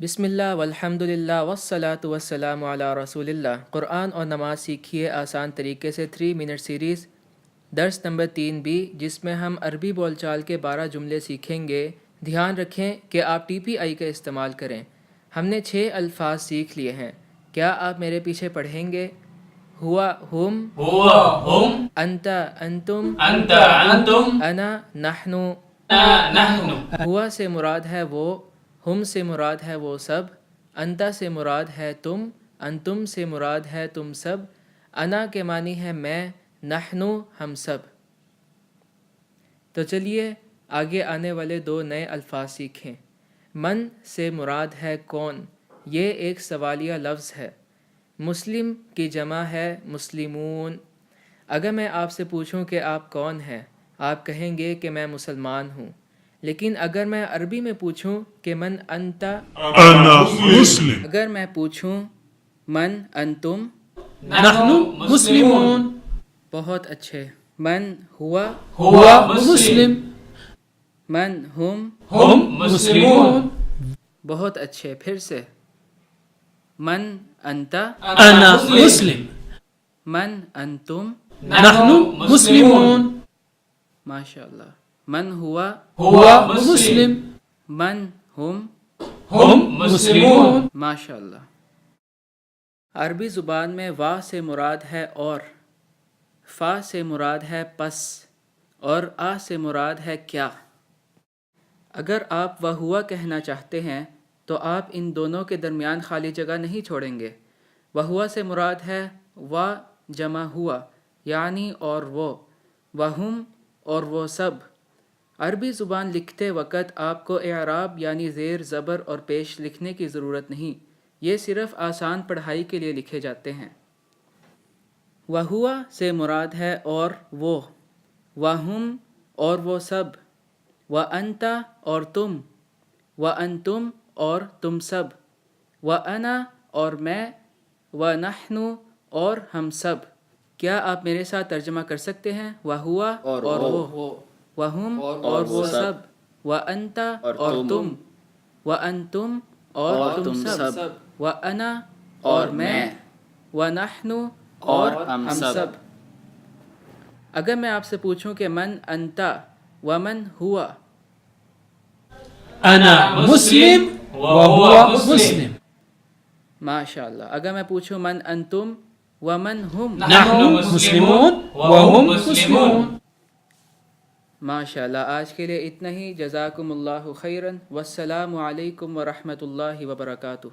بسم اللہ والحمد للہ والصلاة والسلام علی رسول اللہ۔ قرآن اور نماز سیکھیے آسان طریقے سے 3 منٹ سیریز، درس نمبر 3B، جس میں ہم عربی بول چال کے 12 جملے سیکھیں گے۔ دھیان رکھیں کہ آپ TPI کا استعمال کریں۔ ہم نے 6 الفاظ سیکھ لیے ہیں۔ کیا آپ میرے پیچھے پڑھیں گے؟ ہوا ہم، انت انتم، انا نحن۔ ہوا سے مراد ہے وہ، ہم سے مراد ہے وہ سب، انتا سے مراد ہے تم، انتم سے مراد ہے تم سب، انا کے معنی ہے میں، نحنو ہم سب۔ تو چلیے آگے آنے والے 2 نئے الفاظ سیکھیں۔ من سے مراد ہے کون، یہ ایک سوالیہ لفظ ہے۔ مسلم کی جمع ہے مسلمون۔ اگر میں آپ سے پوچھوں کہ آپ کون ہیں، آپ کہیں گے کہ میں مسلمان ہوں۔ لیکن اگر میں عربی میں پوچھوں کہ من انت، انا مسلم، اگر میں پوچھوں من انتم، نحن مسلمون، بہت اچھے۔ من ہوا، هو مسلم، من ہم، هم مسلمون، بہت اچھے۔ پھر سے من انت، انا مسلم، من انتم، نحن مسلمون، ماشاء اللہ۔ من ہوا، هو مسلم، من ہم، هم مسلمون۔ ماشاء اللہ۔ عربی زبان میں وا سے مراد ہے اور، فا سے مراد ہے پس، اور آ سے مراد ہے کیا۔ اگر آپ وہ ہوا کہنا چاہتے ہیں تو آپ ان دونوں کے درمیان خالی جگہ نہیں چھوڑیں گے۔ وہ ہوا سے مراد ہے وا جمع ہوا، یعنی اور وہ، وہم اور وہ سب۔ عربی زبان لکھتے وقت آپ کو اعراب یعنی زیر زبر اور پیش لکھنے کی ضرورت نہیں، یہ صرف آسان پڑھائی کے لیے لکھے جاتے ہیں۔ وہوا سے مراد ہے اور وہ، وہم اور وہ سب، وانتا اور تم، وانتم اور تم سب، وانا اور میں، ونحن اور ہم سب۔ کیا آپ میرے ساتھ ترجمہ کر سکتے ہیں؟ وہوا اور وہ، وہم اور وہ سب، وانتا اور تم، وانتم اور تم سب، وانا اور میں، ونحن اور ہم سب۔ اگر میں آپ سے پوچھوں کہ من انتا ومن ہوا، انا مسلم وهو مسلم، ماشاء اللہ۔ اگر میں پوچھوں من انتم ومن ہم، نحن مسلمون وهم مسلمون۔ ماشاء اللہ۔ آج کے لیے اتنا ہی۔ جزاکم اللہ خیرا، والسلام علیکم ورحمۃ اللہ وبرکاتہ۔